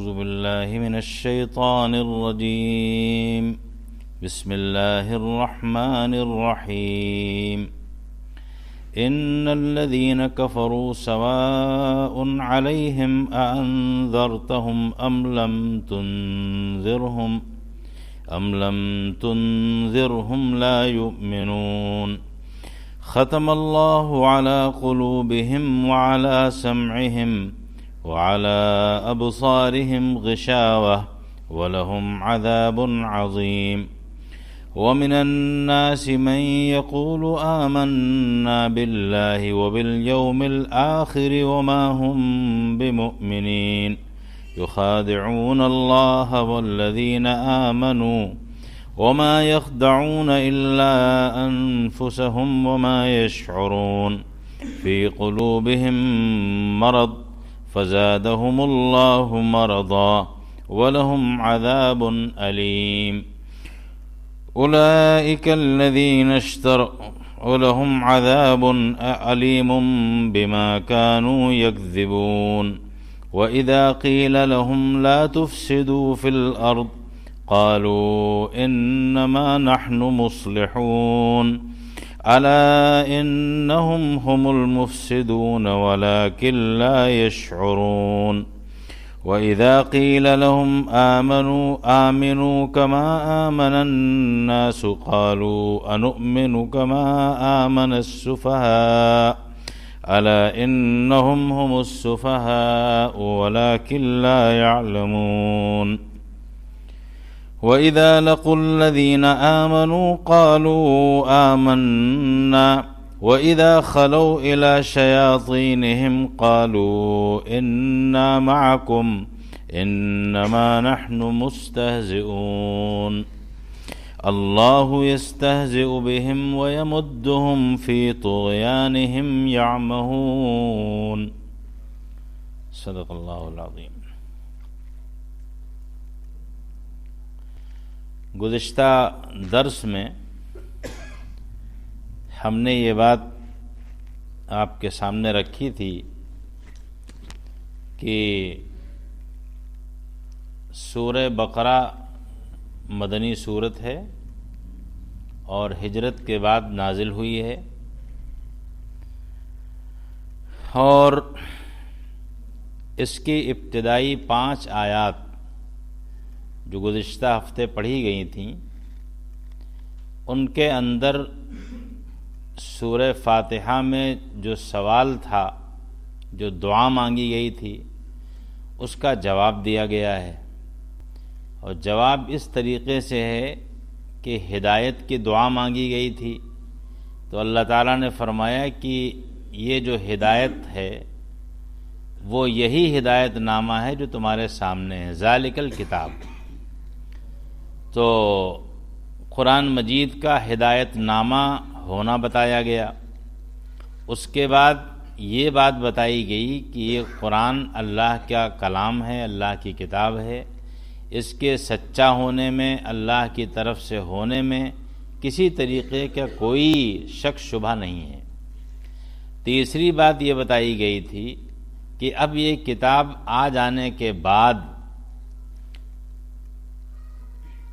أعوذ بالله من الشيطان الرجيم بسم الله الرحمن الرحيم إن الذين كفروا سواء عليهم أأنذرتهم أم لم تنذرهم لا يؤمنون ختم الله على قلوبهم وعلى سمعهم وعلى أبصارهم غشاوة ولهم عذاب عظيم ومن الناس من يقول آمنا بالله وباليوم الآخر وما هم بمؤمنين يخادعون الله والذين آمنوا وما يخدعون إلا أنفسهم وما يشعرون في قلوبهم مرض فزادهم الله مرضا ولهم عذاب أليم أولئك الذين ولهم عذاب أليم بما كانوا يكذبون وإذا قيل لهم لا تفسدوا في الأرض قالوا إنما نحن مصلحون ألا إنهم هم المفسدون ولكن لا يشعرون وإذا قيل لهم آمنوا كما آمن الناس قالوا أنؤمن كما آمن السفهاء ألا إنهم هم السفهاء ولكن لا يعلمون وإذا لقوا الذين آمنوا قالوا آمنا وإذا خلوا إلى شياطينهم قالوا إنا معكم إنما نحن مستهزئون الله يستهزئ بهم ويمدهم في طغيانهم يعمهون صدق اللہ العظیم۔ گزشتہ درس میں ہم نے یہ بات آپ کے سامنے رکھی تھی کہ سورہ بقرہ مدنی سورت ہے اور ہجرت کے بعد نازل ہوئی ہے، اور اس کی ابتدائی 5 آیات جو گزشتہ ہفتے پڑھی گئی تھیں ان کے اندر سورہ فاتحہ میں جو سوال تھا، جو دعا مانگی گئی تھی، اس کا جواب دیا گیا ہے، اور جواب اس طریقے سے ہے کہ ہدایت کی دعا مانگی گئی تھی تو اللہ تعالیٰ نے فرمایا کہ یہ جو ہدایت ہے وہ یہی ہدایت نامہ ہے جو تمہارے سامنے ہے، ذالک الکتاب۔ تو قرآن مجید کا ہدایت نامہ ہونا بتایا گیا، اس کے بعد یہ بات بتائی گئی کہ یہ قرآن اللہ کا کلام ہے، اللہ کی کتاب ہے، اس کے سچا ہونے میں، اللہ کی طرف سے ہونے میں کسی طریقے کا کوئی شک شبہ نہیں ہے۔ تیسری بات یہ بتائی گئی تھی کہ اب یہ کتاب آ جانے کے بعد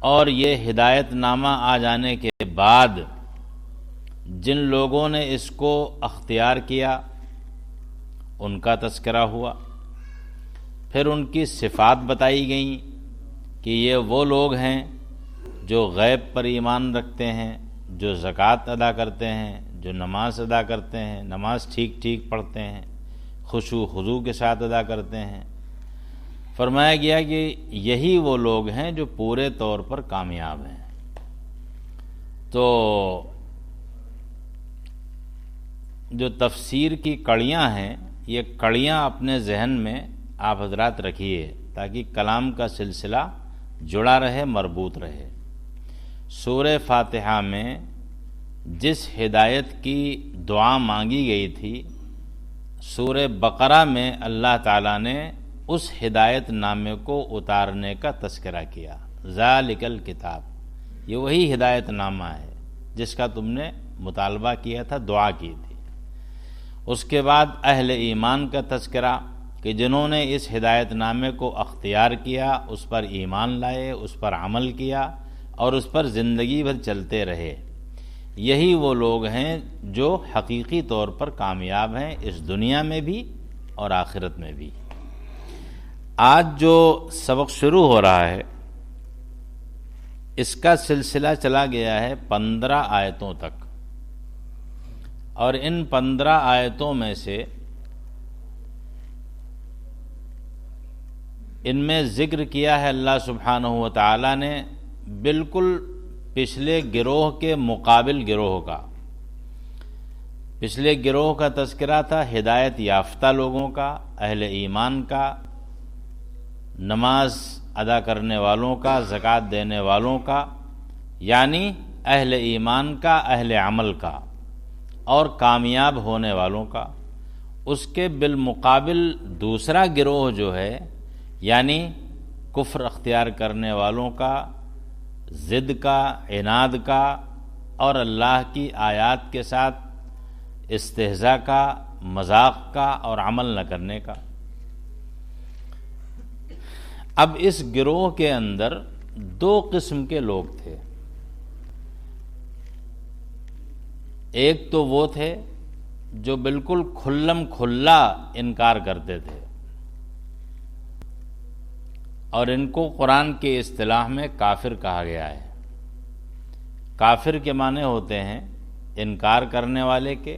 اور یہ ہدایت نامہ آ جانے کے بعد جن لوگوں نے اس کو اختیار کیا ان کا تذکرہ ہوا، پھر ان کی صفات بتائی گئیں کہ یہ وہ لوگ ہیں جو غیب پر ایمان رکھتے ہیں، جو زکوٰۃ ادا کرتے ہیں، جو نماز ادا کرتے ہیں، نماز ٹھیک ٹھیک پڑھتے ہیں، خشوع خضوع کے ساتھ ادا کرتے ہیں۔ فرمایا گیا کہ یہی وہ لوگ ہیں جو پورے طور پر کامیاب ہیں۔ تو جو تفسیر کی کڑیاں ہیں، یہ کڑیاں اپنے ذہن میں آپ حضرات رکھیے تاکہ کلام کا سلسلہ جڑا رہے، مربوط رہے۔ سورہ فاتحہ میں جس ہدایت کی دعا مانگی گئی تھی، سورہ بقرہ میں اللہ تعالیٰ نے اس ہدایت نامے کو اتارنے کا تذکرہ کیا، ذالک الکتاب، یہ وہی ہدایت نامہ ہے جس کا تم نے مطالبہ کیا تھا، دعا کی تھی۔ اس کے بعد اہل ایمان کا تذکرہ، کہ جنہوں نے اس ہدایت نامے کو اختیار کیا، اس پر ایمان لائے، اس پر عمل کیا اور اس پر زندگی بھر چلتے رہے، یہی وہ لوگ ہیں جو حقیقی طور پر کامیاب ہیں، اس دنیا میں بھی اور آخرت میں بھی۔ آج جو سبق شروع ہو رہا ہے اس کا سلسلہ چلا گیا ہے 15 آیتوں تک، اور ان 15 آیتوں میں سے ان میں ذکر کیا ہے اللہ سبحانہ و تعالی نے بالکل پچھلے گروہ کے مقابل گروہ کا۔ پچھلے گروہ کا تذکرہ تھا ہدایت یافتہ لوگوں کا، اہل ایمان کا، نماز ادا کرنے والوں کا، زکوٰۃ دینے والوں کا، یعنی اہل ایمان کا، اہل عمل کا اور کامیاب ہونے والوں کا۔ اس کے بالمقابل دوسرا گروہ جو ہے یعنی کفر اختیار کرنے والوں کا، ضد کا، عناد کا اور اللہ کی آیات کے ساتھ استہزاء کا، مذاق کا اور عمل نہ کرنے کا۔ اب اس گروہ کے اندر 2 قسم کے لوگ تھے۔ ایک تو وہ تھے جو بالکل کھلم کھلا انکار کرتے تھے، اور ان کو قرآن کی اصطلاح میں کافر کہا گیا ہے۔ کافر کے معنی ہوتے ہیں انکار کرنے والے کے،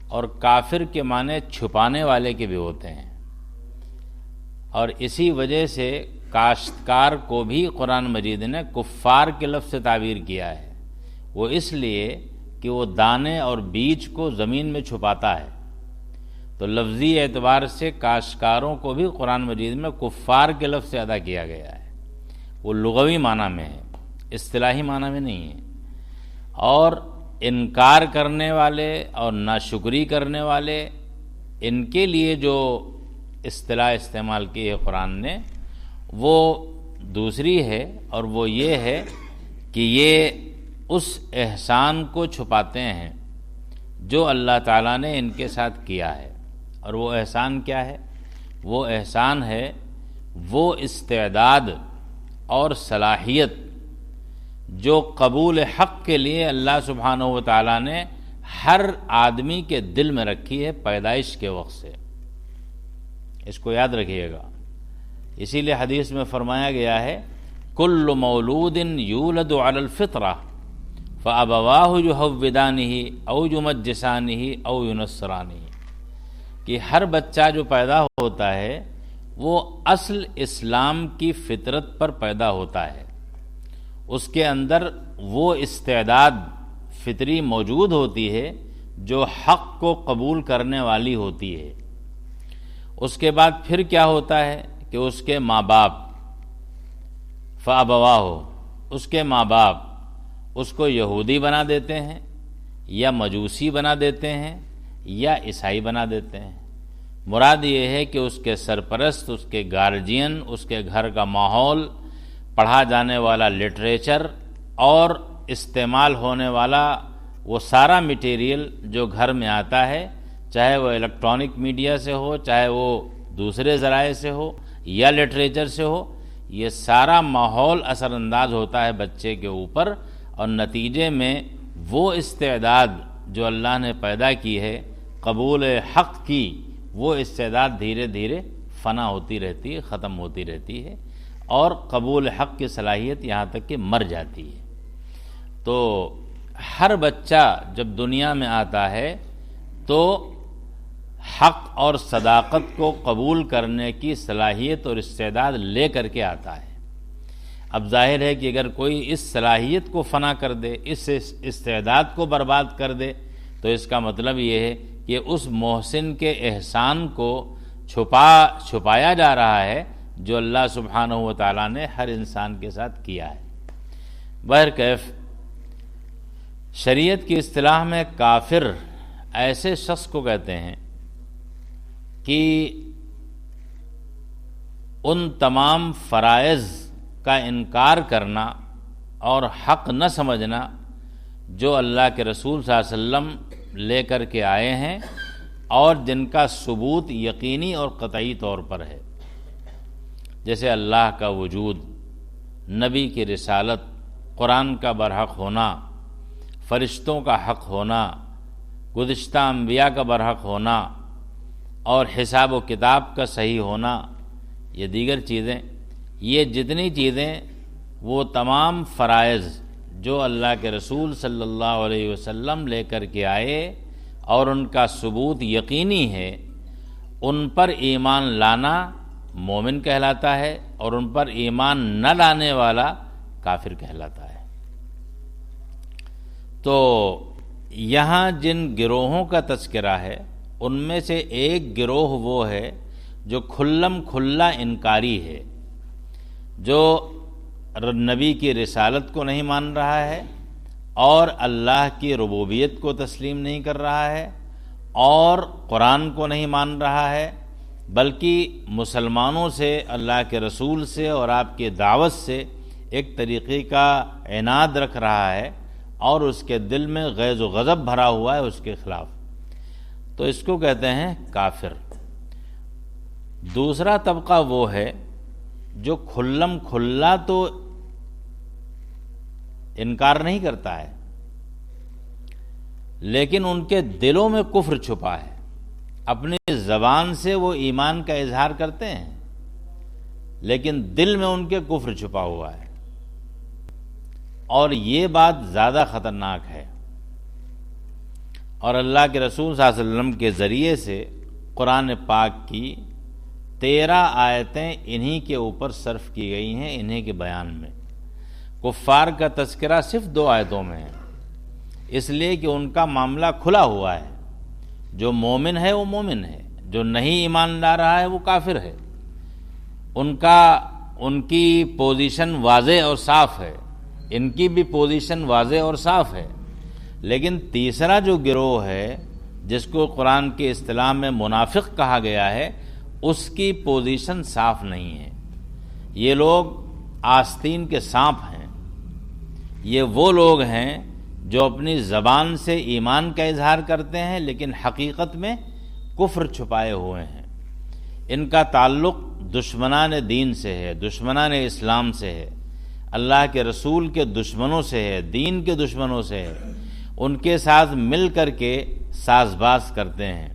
اور کافر کے معنی چھپانے والے کے بھی ہوتے ہیں، اور اسی وجہ سے کاشتکار کو بھی قرآن مجید نے کفار کے لفظ سے تعبیر کیا ہے، وہ اس لیے کہ وہ دانے اور بیج کو زمین میں چھپاتا ہے۔ تو لفظی اعتبار سے کاشتکاروں کو بھی قرآن مجید میں کفار کے لفظ سے ادا کیا گیا ہے، وہ لغوی معنی میں ہے، اصطلاحی معنی میں نہیں ہے۔ اور انکار کرنے والے اور ناشکری کرنے والے، ان کے لیے جو اصطلاح استعمال کی ہے قرآن نے وہ دوسری ہے، اور وہ یہ ہے کہ یہ اس احسان کو چھپاتے ہیں جو اللہ تعالیٰ نے ان کے ساتھ کیا ہے۔ اور وہ احسان کیا ہے؟ وہ احسان ہے وہ استعداد اور صلاحیت جو قبول حق کے لیے اللہ سبحانہ و تعالیٰ نے ہر آدمی کے دل میں رکھی ہے پیدائش کے وقت سے۔ اس کو یاد رکھیے گا، اسی لیے حدیث میں فرمایا گیا ہے کل مولود یولد علی الفطرہ فابواہ یحودانہ او یمجسانہ او ینصرانہ، کہ ہر بچہ جو پیدا ہوتا ہے وہ اصل اسلام کی فطرت پر پیدا ہوتا ہے، اس کے اندر وہ استعداد فطری موجود ہوتی ہے جو حق کو قبول کرنے والی ہوتی ہے۔ اس کے بعد پھر کیا ہوتا ہے کہ اس کے ماں باپ فابواہ، اس کے ماں باپ اس کو یہودی بنا دیتے ہیں یا مجوسی بنا دیتے ہیں یا عیسائی بنا دیتے ہیں۔ مراد یہ ہے کہ اس کے سرپرست، اس کے گارجین، اس کے گھر کا ماحول، پڑھا جانے والا لٹریچر اور استعمال ہونے والا وہ سارا میٹیریل جو گھر میں آتا ہے، چاہے وہ الیکٹرانک میڈیا سے ہو، چاہے وہ دوسرے ذرائع سے ہو یا لٹریچر سے ہو، یہ سارا ماحول اثر انداز ہوتا ہے بچے کے اوپر، اور نتیجے میں وہ استعداد جو اللہ نے پیدا کی ہے قبول حق کی، وہ استعداد دھیرے دھیرے فنا ہوتی رہتی ہے، ختم ہوتی رہتی ہے، اور قبول حق کی صلاحیت یہاں تک کہ مر جاتی ہے۔ تو ہر بچہ جب دنیا میں آتا ہے تو حق اور صداقت کو قبول کرنے کی صلاحیت اور استعداد لے کر کے آتا ہے۔ اب ظاہر ہے کہ اگر کوئی اس صلاحیت کو فنا کر دے، اس استعداد کو برباد کر دے، تو اس کا مطلب یہ ہے کہ اس محسن کے احسان کو چھپایا جا رہا ہے جو اللہ سبحانہ و تعالیٰ نے ہر انسان کے ساتھ کیا ہے۔ بہرکیف شریعت کی اصطلاح میں کافر ایسے شخص کو کہتے ہیں کہ ان تمام فرائض کا انکار کرنا اور حق نہ سمجھنا جو اللہ کے رسول صلی اللہ علیہ وسلم لے کر کے آئے ہیں، اور جن کا ثبوت یقینی اور قطعی طور پر ہے، جیسے اللہ کا وجود، نبی کی رسالت، قرآن کا برحق ہونا، فرشتوں کا حق ہونا، گزشتہ انبیاء کا برحق ہونا، اور حساب و کتاب کا صحیح ہونا، یہ دیگر چیزیں، یہ جتنی چیزیں وہ تمام فرائض جو اللہ کے رسول صلی اللہ علیہ وسلم لے کر کے آئے اور ان کا ثبوت یقینی ہے، ان پر ایمان لانا مومن کہلاتا ہے، اور ان پر ایمان نہ لانے والا کافر کہلاتا ہے۔ تو یہاں جن گروہوں کا تذکرہ ہے ان میں سے ایک گروہ وہ ہے جو کھلم کھلا انکاری ہے، جو نبی کی رسالت کو نہیں مان رہا ہے اور اللہ کی ربوبیت کو تسلیم نہیں کر رہا ہے اور قرآن کو نہیں مان رہا ہے، بلکہ مسلمانوں سے، اللہ کے رسول سے اور آپ کی دعوت سے ایک طریقے کا عناد رکھ رہا ہے اور اس کے دل میں غیظ و غضب بھرا ہوا ہے اس کے خلاف، تو اس کو کہتے ہیں کافر۔ دوسرا طبقہ وہ ہے جو کھلم کھلا تو انکار نہیں کرتا ہے، لیکن ان کے دلوں میں کفر چھپا ہے، اپنی زبان سے وہ ایمان کا اظہار کرتے ہیں لیکن دل میں ان کے کفر چھپا ہوا ہے، اور یہ بات زیادہ خطرناک ہے۔ اور اللہ کے رسول صلی اللہ علیہ وسلم کے ذریعے سے قرآن پاک کی 13 آیتیں انہی کے اوپر صرف کی گئی ہیں، انہی کے بیان میں۔ کفار کا تذکرہ صرف 2 آیتوں میں ہے، اس لیے کہ ان کا معاملہ کھلا ہوا ہے، جو مومن ہے وہ مومن ہے، جو نہیں ایمان لا رہا ہے وہ کافر ہے، ان کی پوزیشن واضح اور صاف ہے، ان کی بھی پوزیشن واضح اور صاف ہے۔ لیکن تیسرا جو گروہ ہے جس کو قرآن کی اصطلاح میں منافق کہا گیا ہے، اس کی پوزیشن صاف نہیں ہے۔ یہ لوگ آستین کے سانپ ہیں، یہ وہ لوگ ہیں جو اپنی زبان سے ایمان کا اظہار کرتے ہیں لیکن حقیقت میں کفر چھپائے ہوئے ہیں۔ ان کا تعلق دشمنان دین سے ہے، دشمنان اسلام سے ہے، اللہ کے رسول کے دشمنوں سے ہے، دین کے دشمنوں سے ہے، ان کے ساتھ مل کر کے ساز باز کرتے ہیں،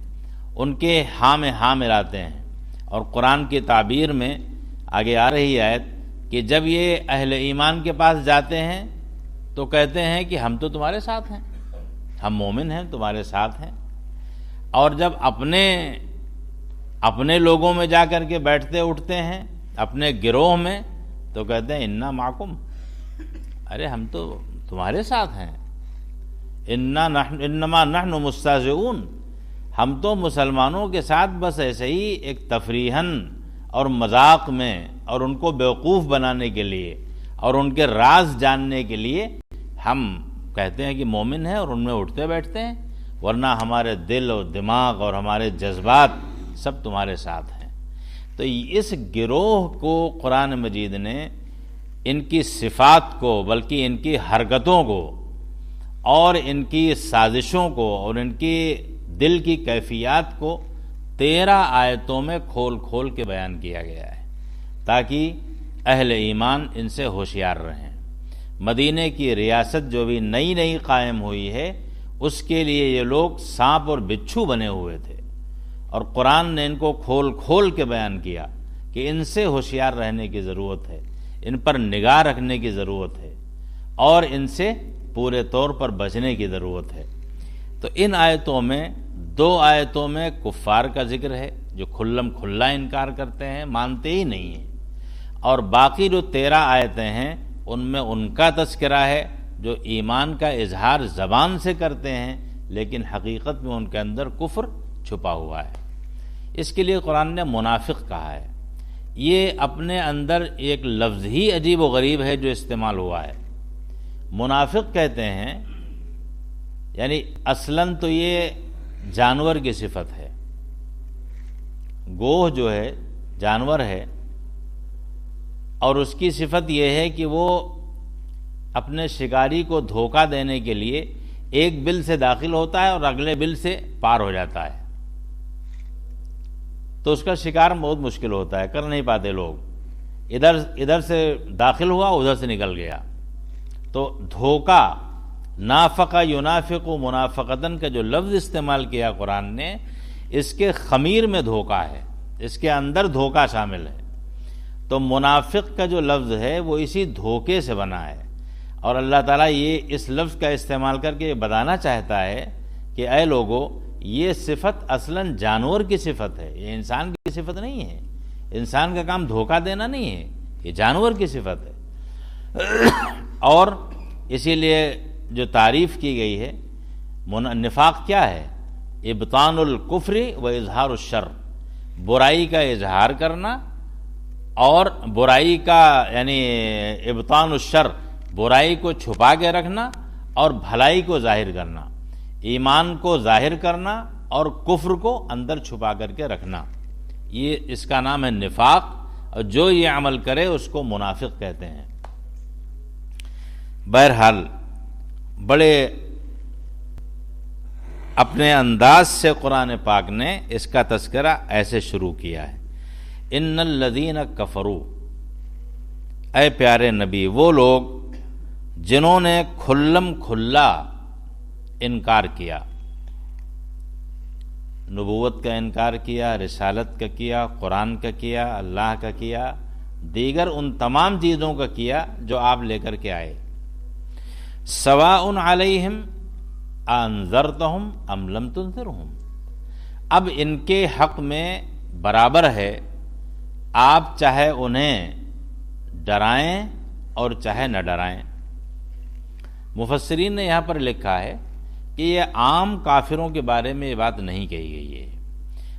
ان کے ہاں میں ہاں ملاتے ہیں۔ اور قرآن کی تعبیر میں آگے آ رہی آیت کہ جب یہ اہل ایمان کے پاس جاتے ہیں تو کہتے ہیں کہ ہم تو تمہارے ساتھ ہیں، ہم مومن ہیں، تمہارے ساتھ ہیں، اور جب اپنے لوگوں میں جا کر کے بیٹھتے اٹھتے ہیں، اپنے گروہ میں، تو کہتے ہیں انا معکم، ارے ہم تو تمہارے ساتھ ہیں، انما نحن مستہزئون، ہم تو مسلمانوں کے ساتھ بس ایسے ہی ایک تفریحاً اور مذاق میں اور ان کو بیوقوف بنانے کے لیے اور ان کے راز جاننے کے لیے ہم کہتے ہیں کہ مومن ہیں اور ان میں اٹھتے بیٹھتے ہیں، ورنہ ہمارے دل اور دماغ اور ہمارے جذبات سب تمہارے ساتھ ہیں۔ تو اس گروہ کو قرآن مجید نے ان کی صفات کو، بلکہ ان کی حرکتوں کو اور ان کی سازشوں کو اور ان کی دل کی کیفیات کو 13 آیتوں میں کھول کھول کے بیان کیا گیا ہے تاکہ اہل ایمان ان سے ہوشیار رہیں۔ مدینہ کی ریاست جو بھی نئی نئی قائم ہوئی ہے، اس کے لیے یہ لوگ سانپ اور بچھو بنے ہوئے تھے، اور قرآن نے ان کو کھول کھول کے بیان کیا کہ ان سے ہوشیار رہنے کی ضرورت ہے، ان پر نگاہ رکھنے کی ضرورت ہے اور ان سے پورے طور پر بچنے کی ضرورت ہے۔ تو ان آیتوں میں 2 آیتوں میں کفار کا ذکر ہے جو کھلم کھلا انکار کرتے ہیں، مانتے ہی نہیں ہیں، اور باقی جو 13 آیتیں ہیں ان میں ان کا تذکرہ ہے جو ایمان کا اظہار زبان سے کرتے ہیں لیکن حقیقت میں ان کے اندر کفر چھپا ہوا ہے۔ اس کے لیے قرآن نے منافق کہا ہے۔ یہ اپنے اندر ایک لفظ ہی عجیب و غریب ہے جو استعمال ہوا ہے۔ منافق کہتے ہیں، یعنی اصلاً تو یہ جانور کی صفت ہے، گوہ جو ہے جانور ہے، اور اس کی صفت یہ ہے کہ وہ اپنے شکاری کو دھوکہ دینے کے لیے ایک بل سے داخل ہوتا ہے اور اگلے بل سے پار ہو جاتا ہے، تو اس کا شکار بہت مشکل ہوتا ہے، کر نہیں پاتے لوگ، ادھر سے داخل ہوا ادھر سے نکل گیا۔ تو دھوکہ، نافق ینافق منافقتاً کا جو لفظ استعمال کیا قرآن نے، اس کے خمیر میں دھوکہ ہے، اس کے اندر دھوکہ شامل ہے۔ تو منافق کا جو لفظ ہے وہ اسی دھوکے سے بنا ہے، اور اللہ تعالیٰ یہ اس لفظ کا استعمال کر کے بتانا چاہتا ہے کہ اے لوگو، یہ صفت اصلاً جانور کی صفت ہے، یہ انسان کی صفت نہیں ہے۔ انسان کا کام دھوکہ دینا نہیں ہے، یہ جانور کی صفت ہے۔ اور اسی لیے جو تعریف کی گئی ہے، نفاق کیا ہے؟ ابطان الکفر و اظہار الشر، برائی کا اظہار کرنا، اور برائی کا یعنی ابطان الشر، برائی کو چھپا کے رکھنا اور بھلائی کو ظاہر کرنا، ایمان کو ظاہر کرنا اور کفر کو اندر چھپا کر کے رکھنا، یہ اس کا نام ہے نفاق، اور جو یہ عمل کرے اس کو منافق کہتے ہیں۔ بہرحال بڑے اپنے انداز سے قرآن پاک نے اس کا تذکرہ ایسے شروع کیا ہے، ان الذین کفروا، اے پیارے نبی وہ لوگ جنہوں نے کھلم کھلا انکار کیا، نبوت کا انکار کیا، رسالت کا کیا، قرآن کا کیا، اللہ کا کیا، دیگر ان تمام چیزوں کا کیا جو آپ لے کر کے آئے۔ سواء علیہم انذرتہم ام لم تنذرہم، اب ان کے حق میں برابر ہے، آپ چاہے انہیں ڈرائیں اور چاہے نہ ڈرائیں۔ مفسرین نے یہاں پر لکھا ہے کہ یہ عام کافروں کے بارے میں یہ بات نہیں کہی گئی ہے،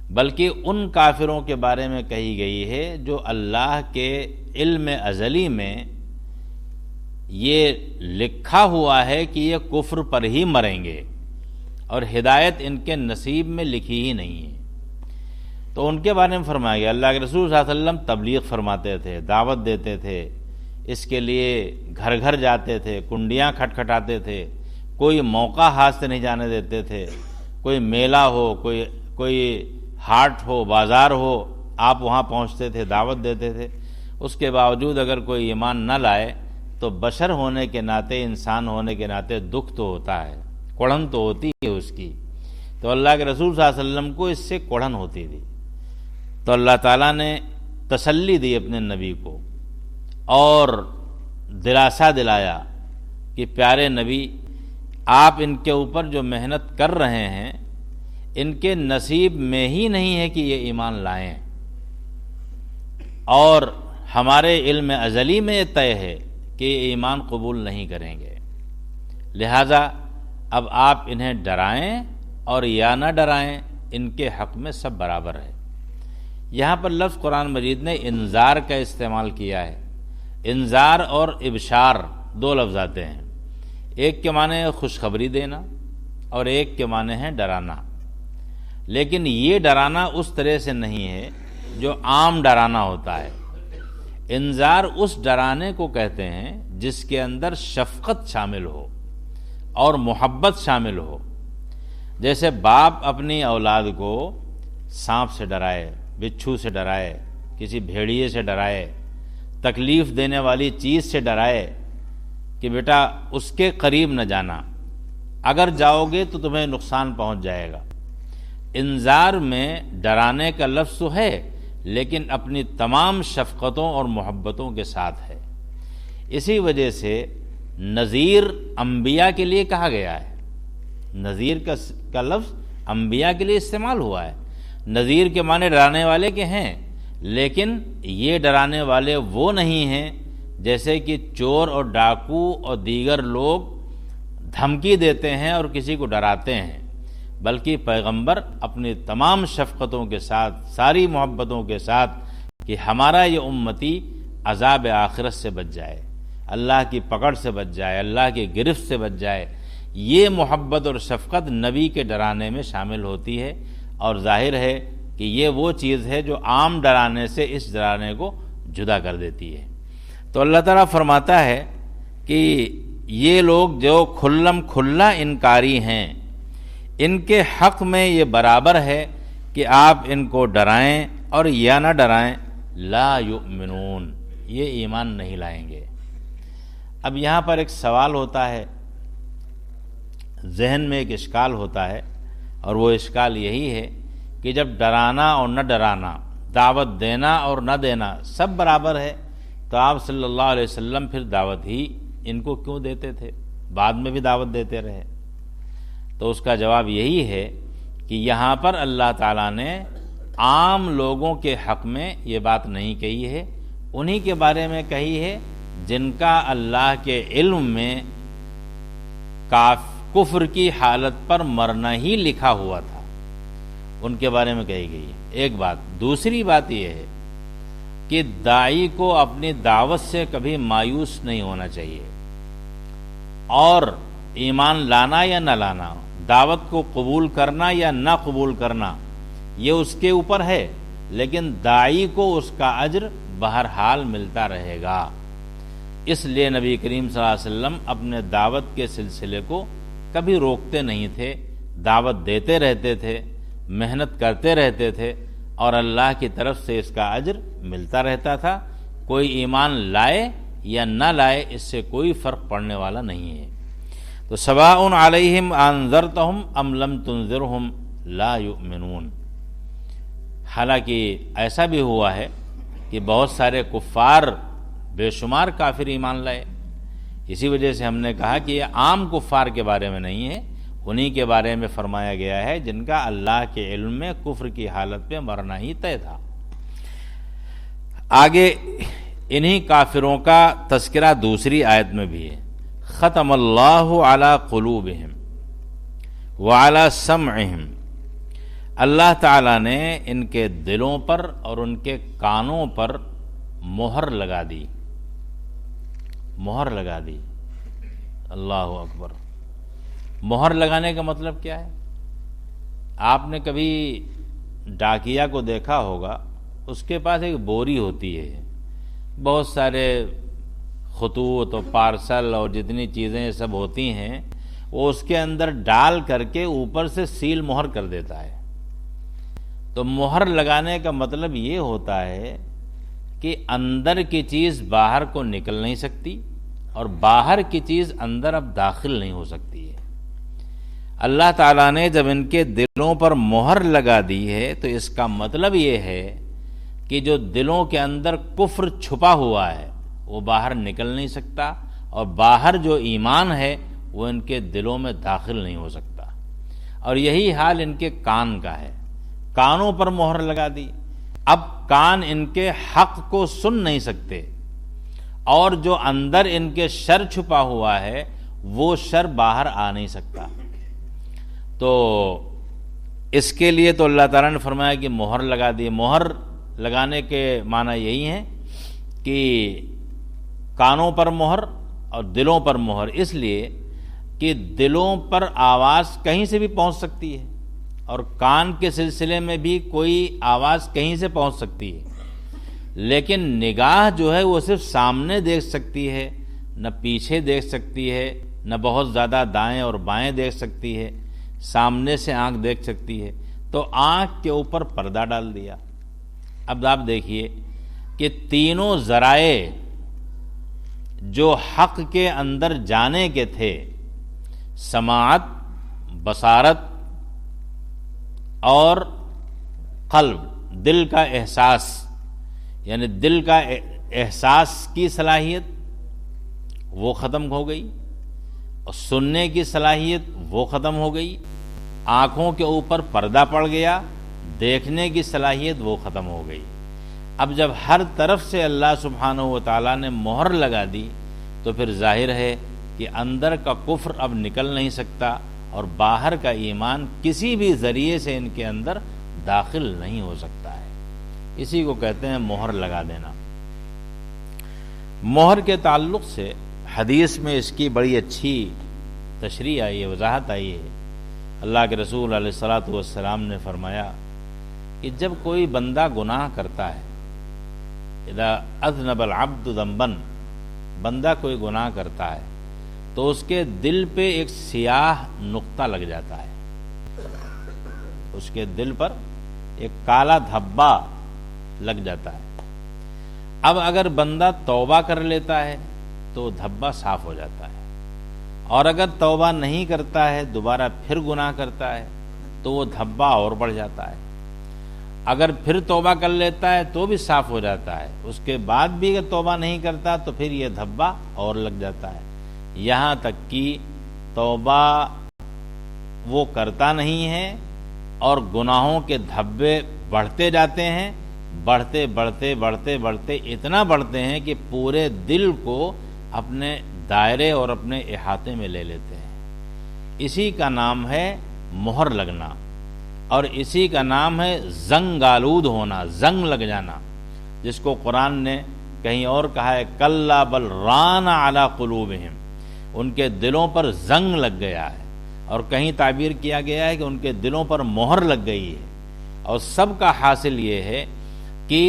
بلکہ ان کافروں کے بارے میں کہی گئی ہے جو اللہ کے علم ازلی میں یہ لکھا ہوا ہے کہ یہ کفر پر ہی مریں گے، اور ہدایت ان کے نصیب میں لکھی ہی نہیں ہے۔ تو ان کے بارے میں فرمایا گیا، اللہ کے رسول صلی اللہ علیہ وسلم تبلیغ فرماتے تھے، دعوت دیتے تھے، اس کے لیے گھر گھر جاتے تھے، کنڈیاں کھٹکھٹاتے تھے، کوئی موقع ہاتھ سے نہیں جانے دیتے تھے، کوئی میلہ ہو، کوئی ہاٹ ہو، بازار ہو، آپ وہاں پہنچتے تھے، دعوت دیتے تھے۔ اس کے باوجود اگر کوئی ایمان نہ لائے تو بشر ہونے کے ناطے، انسان ہونے کے ناطے دکھ تو ہوتا ہے، کڑھن تو ہوتی ہے اس کی۔ تو اللہ کے رسول صلی اللہ علیہ وسلم کو اس سے کڑھن ہوتی تھی، تو اللہ تعالیٰ نے تسلی دی اپنے نبی کو اور دلاسا دلایا کہ پیارے نبی، آپ ان کے اوپر جو محنت کر رہے ہیں ان کے نصیب میں ہی نہیں ہے کہ یہ ایمان لائیں، اور ہمارے علم ازلی میں یہ طے ہے کہ یہ ایمان قبول نہیں کریں گے، لہذا اب آپ انہیں ڈرائیں اور یا نہ ڈرائیں، ان کے حق میں سب برابر ہے۔ یہاں پر لفظ قرآن مجید نے انذار کا استعمال کیا ہے۔ انذار اور ابشار دو لفظ آتے ہیں، ایک کے معنی ہے خوشخبری دینا اور ایک کے معنی ہے ڈرانا، لیکن یہ ڈرانا اس طرح سے نہیں ہے جو عام ڈرانا ہوتا ہے۔ انذار اس ڈرانے کو کہتے ہیں جس کے اندر شفقت شامل ہو اور محبت شامل ہو، جیسے باپ اپنی اولاد کو سانپ سے ڈرائے، بچھو سے ڈرائے، کسی بھیڑیے سے ڈرائے، تکلیف دینے والی چیز سے ڈرائے کہ بیٹا اس کے قریب نہ جانا، اگر جاؤ گے تو تمہیں نقصان پہنچ جائے گا۔ انذار میں ڈرانے کا لفظ تو ہے، لیکن اپنی تمام شفقتوں اور محبتوں کے ساتھ ہے۔ اسی وجہ سے نذیر انبیاء کے لیے کہا گیا ہے، نذیر کا لفظ انبیاء کے لیے استعمال ہوا ہے۔ نذیر کے معنی ڈرانے والے کے ہیں، لیکن یہ ڈرانے والے وہ نہیں ہیں جیسے کہ چور اور ڈاکو اور دیگر لوگ دھمکی دیتے ہیں اور کسی کو ڈراتے ہیں، بلکہ پیغمبر اپنی تمام شفقتوں کے ساتھ، ساری محبتوں کے ساتھ کہ ہمارا یہ امتی عذاب آخرت سے بچ جائے، اللہ کی پکڑ سے بچ جائے، اللہ کی گرفت سے بچ جائے، یہ محبت اور شفقت نبی کے ڈرانے میں شامل ہوتی ہے، اور ظاہر ہے کہ یہ وہ چیز ہے جو عام ڈرانے سے اس ڈرانے کو جدا کر دیتی ہے۔ تو اللہ تعالیٰ فرماتا ہے کہ یہ لوگ جو کھلم کھلا انکاری ہیں، ان کے حق میں یہ برابر ہے کہ آپ ان کو ڈرائیں اور یا نہ ڈرائیں، لا یؤمنون، یہ ایمان نہیں لائیں گے۔ اب یہاں پر ایک سوال ہوتا ہے، ذہن میں ایک اشکال ہوتا ہے، اور وہ اشکال یہی ہے کہ جب ڈرانا اور نہ ڈرانا، دعوت دینا اور نہ دینا سب برابر ہے، تو آپ صلی اللہ علیہ وسلم پھر دعوت ہی ان کو کیوں دیتے تھے، بعد میں بھی دعوت دیتے رہے؟ تو اس کا جواب یہی ہے کہ یہاں پر اللہ تعالیٰ نے عام لوگوں کے حق میں یہ بات نہیں کہی ہے، انہی کے بارے میں کہی ہے جن کا اللہ کے علم میں کفر کی حالت پر مرنا ہی لکھا ہوا تھا، ان کے بارے میں کہی گئی ہے۔ ایک بات۔ دوسری بات یہ ہے کہ داعی کو اپنی دعوت سے کبھی مایوس نہیں ہونا چاہیے، اور ایمان لانا یا نہ لانا، دعوت کو قبول کرنا یا نہ قبول کرنا، یہ اس کے اوپر ہے، لیکن داعی کو اس کا اجر بہرحال ملتا رہے گا۔ اس لیے نبی کریم صلی اللہ علیہ وسلم اپنے دعوت کے سلسلے کو کبھی روکتے نہیں تھے، دعوت دیتے رہتے تھے، محنت کرتے رہتے تھے، اور اللہ کی طرف سے اس کا اجر ملتا رہتا تھا۔ کوئی ایمان لائے یا نہ لائے، اس سے کوئی فرق پڑنے والا نہیں ہے۔ تو سواء علیہم انذرتہم ام لم تنذرہم لا یؤمنون۔ حالانکہ ایسا بھی ہوا ہے کہ بہت سارے کفار، بے شمار کافر ایمان لائے، اسی وجہ سے ہم نے کہا کہ یہ عام کفار کے بارے میں نہیں ہے، انہی کے بارے میں فرمایا گیا ہے جن کا اللہ کے علم میں کفر کی حالت پہ مرنا ہی طے تھا۔ آگے انہی کافروں کا تذکرہ دوسری آیت میں بھی ہے، ختم اللہ علی قلوبہم وعلی سمعہم، اللہ تعالیٰ نے ان کے دلوں پر اور ان کے کانوں پر مہر لگا دی، مہر لگا دی۔ اللہ اکبر۔ مہر لگانے کا مطلب کیا ہے؟ آپ نے کبھی ڈاکیا کو دیکھا ہوگا، اس کے پاس ایک بوری ہوتی ہے، بہت سارے خطوط اور پارسل اور جتنی چیزیں سب ہوتی ہیں، وہ اس کے اندر ڈال کر کے اوپر سے سیل مہر کر دیتا ہے۔ تو مہر لگانے کا مطلب یہ ہوتا ہے کہ اندر کی چیز باہر کو نکل نہیں سکتی، اور باہر کی چیز اندر اب داخل نہیں ہو سکتی ہے۔ اللہ تعالیٰ نے جب ان کے دلوں پر مہر لگا دی ہے تو اس کا مطلب یہ ہے کہ جو دلوں کے اندر کفر چھپا ہوا ہے وہ باہر نکل نہیں سکتا، اور باہر جو ایمان ہے وہ ان کے دلوں میں داخل نہیں ہو سکتا۔ اور یہی حال ان کے کان کا ہے، کانوں پر مہر لگا دی، اب کان ان کے حق کو سن نہیں سکتے، اور جو اندر ان کے شر چھپا ہوا ہے وہ شر باہر آ نہیں سکتا۔ تو اس کے لیے تو اللہ تعالیٰ نے فرمایا کہ مہر لگا دی۔ مہر لگانے کے معنی یہی ہیں کہ کانوں پر مہر اور دلوں پر مہر، اس لیے کہ دلوں پر آواز کہیں سے بھی پہنچ سکتی ہے، اور کان کے سلسلے میں بھی کوئی آواز کہیں سے پہنچ سکتی ہے، لیکن نگاہ جو ہے وہ صرف سامنے دیکھ سکتی ہے، نہ پیچھے دیکھ سکتی ہے، نہ بہت زیادہ دائیں اور بائیں دیکھ سکتی ہے، سامنے سے آنکھ دیکھ سکتی ہے۔ تو آنکھ کے اوپر پردہ ڈال دیا۔ اب آپ دیکھیے کہ تینوں ذرائع جو حق کے اندر جانے کے تھے، سماعت، بصارت اور قلب، دل کا احساس، یعنی دل کا احساس کی صلاحیت وہ ختم ہو گئی، اور سننے کی صلاحیت وہ ختم ہو گئی، آنکھوں کے اوپر پردہ پڑ گیا، دیکھنے کی صلاحیت وہ ختم ہو گئی۔ اب جب ہر طرف سے اللہ سبحانہ و تعالیٰ نے مہر لگا دی تو پھر ظاہر ہے کہ اندر کا کفر اب نکل نہیں سکتا، اور باہر کا ایمان کسی بھی ذریعے سے ان کے اندر داخل نہیں ہو سکتا ہے۔ اسی کو کہتے ہیں مہر لگا دینا۔ مہر کے تعلق سے حدیث میں اس کی بڑی اچھی تشریح آئی ہے، وضاحت آئی ہے۔ اللہ کے رسول علیہ الصلاۃ والسلام نے فرمایا کہ جب کوئی بندہ گناہ کرتا ہے، اذا اذنب العبد ذنبا، بندہ کوئی گناہ کرتا ہے تو اس کے دل پہ ایک سیاہ نقطہ لگ جاتا ہے، اس کے دل پر ایک کالا دھبا لگ جاتا ہے۔ اب اگر بندہ توبہ کر لیتا ہے تو دھبا صاف ہو جاتا ہے، اور اگر توبہ نہیں کرتا ہے، دوبارہ پھر گناہ کرتا ہے تو وہ دھبا اور بڑھ جاتا ہے۔ اگر پھر توبہ کر لیتا ہے تو بھی صاف ہو جاتا ہے، اس کے بعد بھی اگر توبہ نہیں کرتا تو پھر یہ دھبا اور لگ جاتا ہے، یہاں تک کہ توبہ وہ کرتا نہیں ہے اور گناہوں کے دھبے بڑھتے جاتے ہیں، بڑھتے بڑھتے بڑھتے بڑھتے اتنا بڑھتے ہیں کہ پورے دل کو اپنے دائرے اور اپنے احاطے میں لے لیتے ہیں۔ اسی کا نام ہے مہر لگنا، اور اسی کا نام ہے زنگ آلود ہونا، زنگ لگ جانا، جس کو قرآن نے کہیں اور کہا ہے کلا بل ران علی قلوبہم، ان کے دلوں پر زنگ لگ گیا ہے، اور کہیں تعبیر کیا گیا ہے کہ ان کے دلوں پر مہر لگ گئی ہے۔ اور سب کا حاصل یہ ہے کہ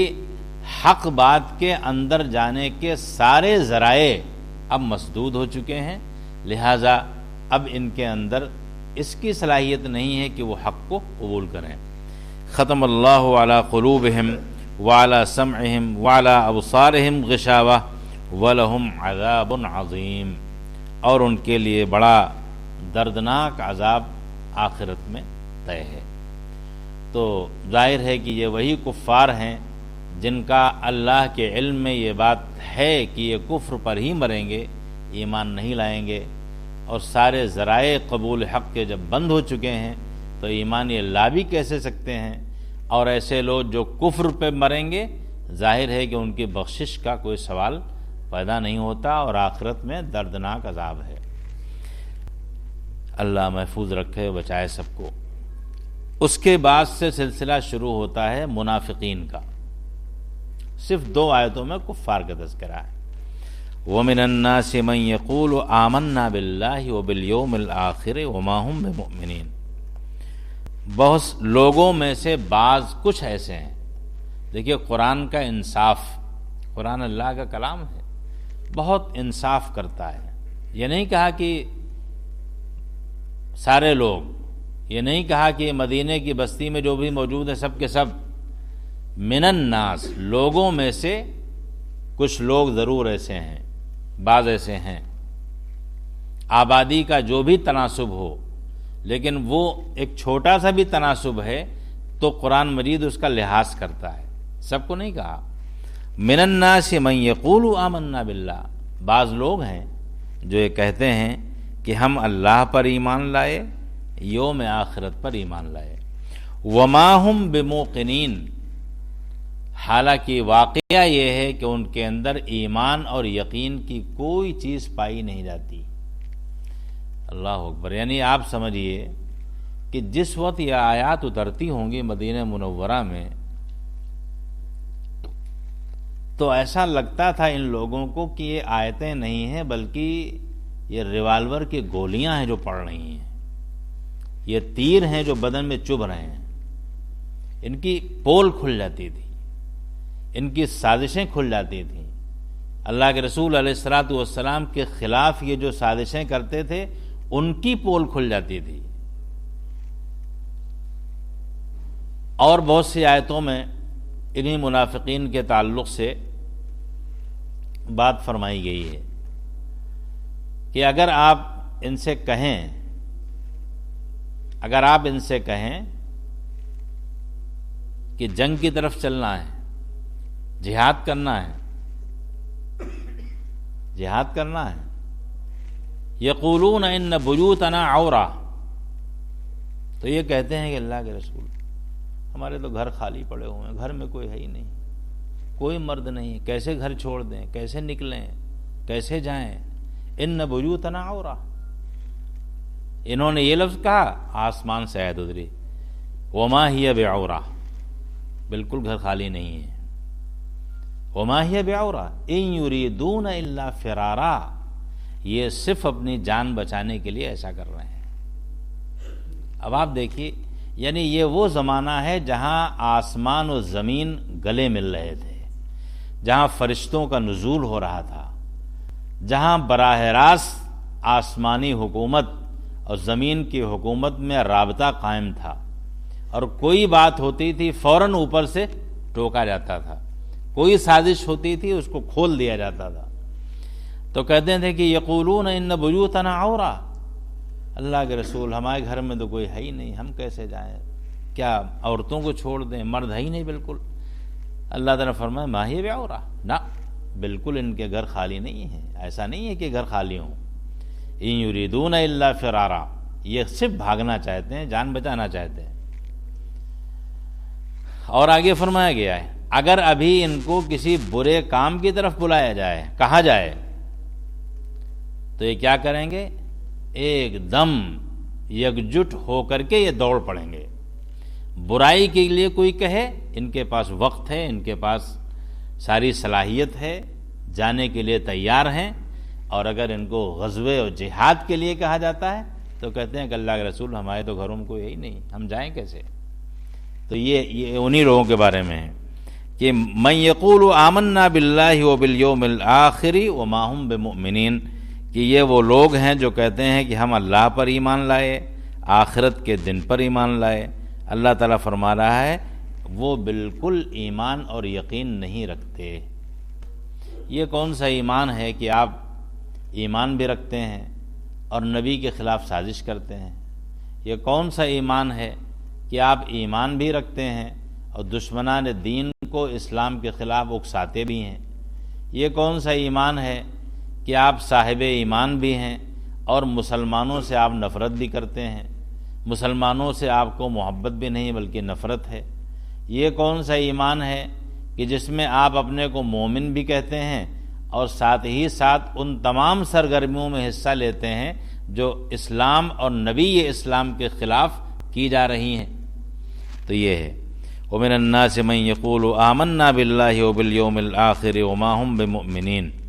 حق بات کے اندر جانے کے سارے ذرائع اب مسدود ہو چکے ہیں، لہذا اب ان کے اندر اس کی صلاحیت نہیں ہے کہ وہ حق کو قبول کریں۔ ختم اللہ علی قلوبہم وعلی سمعہم وعلی ابصارہم غشاوہ ولہم عذاب عظیم، اور ان کے لیے بڑا دردناک عذاب آخرت میں طے ہے۔ تو ظاہر ہے کہ یہ وہی کفار ہیں جن کا اللہ کے علم میں یہ بات ہے کہ یہ کفر پر ہی مریں گے، ایمان نہیں لائیں گے، اور سارے ذرائع قبول حق کے جب بند ہو چکے ہیں تو ایمان یہ لا بھی کیسے سکتے ہیں؟ اور ایسے لوگ جو کفر پہ مریں گے، ظاہر ہے کہ ان کی بخشش کا کوئی سوال پیدا نہیں ہوتا، اور آخرت میں دردناک عذاب ہے۔ اللہ محفوظ رکھے، بچائے سب کو۔ اس کے بعد سے سلسلہ شروع ہوتا ہے منافقین کا، صرف 2 آیتوں میں کفار کا تذکرہ ہے۔ وَمِنَ النَّاسِ مَن يَقُولُ آمَنَّا بِاللَّهِ وَبِالْيَوْمِ الْآخِرِ وَمَا هُمْ بِمُؤْمِنِينَ، بہت لوگوں میں سے بعض کچھ ایسے ہیں۔ دیکھیے قرآن کا انصاف، قرآن اللہ کا کلام ہے، بہت انصاف کرتا ہے۔ یہ نہیں کہا کہ سارے لوگ، یہ نہیں کہا کہ مدینے کی بستی میں جو بھی موجود ہیں سب کے سب، من الناس، لوگوں میں سے کچھ لوگ ضرور ایسے ہیں، بعض ایسے ہیں، آبادی کا جو بھی تناسب ہو، لیکن وہ ایک چھوٹا سا بھی تناسب ہے تو قرآن مجید اس کا لحاظ کرتا ہے، سب کو نہیں کہا۔ من الناس من یقول آمنا باللہ، بعض لوگ ہیں جو یہ کہتے ہیں کہ ہم اللہ پر ایمان لائے، یوم آخرت پر ایمان لائے، وما ہم بموقنین، حالانکہ واقعہ یہ ہے کہ ان کے اندر ایمان اور یقین کی کوئی چیز پائی نہیں جاتی۔ اللہ اکبر، یعنی آپ سمجھیے کہ جس وقت یہ آیات اترتی ہوں گی مدینہ منورہ میں تو ایسا لگتا تھا ان لوگوں کو کہ یہ آیتیں نہیں ہیں بلکہ یہ ریوالور کی گولیاں ہیں جو پڑ رہی ہیں، یہ تیر ہیں جو بدن میں چبھ رہے ہیں۔ ان کی پول کھل جاتی تھی، ان کی سازشیں کھل جاتی تھیں۔ اللہ کے رسول علیہ الصلوۃ والسلام کے خلاف یہ جو سازشیں کرتے تھے ان کی پول کھل جاتی تھی۔ اور بہت سی آیتوں میں انہی منافقین کے تعلق سے بات فرمائی گئی ہے کہ اگر آپ ان سے کہیں کہ جنگ کی طرف چلنا ہے، جہاد کرنا ہے، یقولون ان بیوتنا عورہ، تو یہ کہتے ہیں کہ اللہ کے رسول ہمارے تو گھر خالی پڑے ہوئے ہیں، گھر میں کوئی ہے ہی نہیں، کوئی مرد نہیں، کیسے گھر چھوڑ دیں، کیسے نکلیں، کیسے جائیں، ان بیوتنا عورہ۔ انہوں نے یہ لفظ کہا، آسمان سے آیت اتری وما ہی بعورہ، بالکل گھر خالی نہیں ہے۔ وما ہی بعورہ ان یریدون الا فرارا، یہ صرف اپنی جان بچانے کے لیے ایسا کر رہے ہیں۔ اب آپ دیکھیے، یعنی یہ وہ زمانہ ہے جہاں آسمان و زمین گلے مل رہے تھے، جہاں فرشتوں کا نزول ہو رہا تھا، جہاں براہ راست آسمانی حکومت اور زمین کی حکومت میں رابطہ قائم تھا، اور کوئی بات ہوتی تھی فوراً اوپر سے ٹوکا جاتا تھا، کوئی سازش ہوتی تھی اس کو کھول دیا جاتا تھا۔ تو کہتے تھے کہ یقولون ان بیوتنا عورہ، اللہ کے رسول ہمارے گھر میں تو کوئی ہے ہی نہیں، ہم کیسے جائیں، کیا عورتوں کو چھوڑ دیں، مرد ہے ہی نہیں بالکل۔ اللہ تعالیٰ فرمائے ما ہی بعورہ، نہ بالکل ان کے گھر خالی نہیں ہیں، ایسا نہیں ہے کہ گھر خالی ہوں۔ ان یریدون الا فرارا، یہ صرف بھاگنا چاہتے ہیں، جان بچانا چاہتے ہیں۔ اور آگے فرمایا گیا ہے اگر ابھی ان کو کسی برے کام کی طرف بلایا جائے، کہا جائے، تو یہ کیا کریں گے؟ ایک دم یکجٹ ہو کر کے یہ دوڑ پڑیں گے۔ برائی کے لیے کوئی کہے، ان کے پاس وقت ہے، ان کے پاس ساری صلاحیت ہے، جانے کے لیے تیار ہیں۔ اور اگر ان کو غزوے اور جہاد کے لیے کہا جاتا ہے تو کہتے ہیں کہ اللہ کے رسول ہمارے تو گھروں میں کوئی ہے ہی نہیں، ہم جائیں کیسے؟ تو یہ انہی لوگوں کے بارے میں ہے کہ من یقول آمنا باللہ وبالیوم الآخر وما هم بمؤمنین، کہ یہ وہ لوگ ہیں جو کہتے ہیں کہ ہم اللہ پر ایمان لائے، آخرت کے دن پر ایمان لائے۔ اللہ تعالیٰ فرما رہا ہے وہ بالکل ایمان اور یقین نہیں رکھتے۔ یہ کون سا ایمان ہے کہ آپ ایمان بھی رکھتے ہیں اور نبی کے خلاف سازش کرتے ہیں؟ یہ کون سا ایمان ہے کہ آپ ایمان بھی رکھتے ہیں اور دشمنان دین کو اسلام کے خلاف اکساتے بھی ہیں؟ یہ کون سا ایمان ہے کہ آپ صاحب ایمان بھی ہیں اور مسلمانوں سے آپ نفرت بھی کرتے ہیں، مسلمانوں سے آپ کو محبت بھی نہیں بلکہ نفرت ہے؟ یہ کون سا ایمان ہے کہ جس میں آپ اپنے کو مومن بھی کہتے ہیں اور ساتھ ہی ساتھ ان تمام سرگرمیوں میں حصہ لیتے ہیں جو اسلام اور نبی اسلام کے خلاف کی جا رہی ہیں؟ تو یہ ہے وَمِنَ النَّاسِ مَن يَقُولُ آمَنَّا بِاللَّهِ وَبِالْيَوْمِ الْآخِرِ وَمَا هُمْ بِمُؤْمِنِينَ۔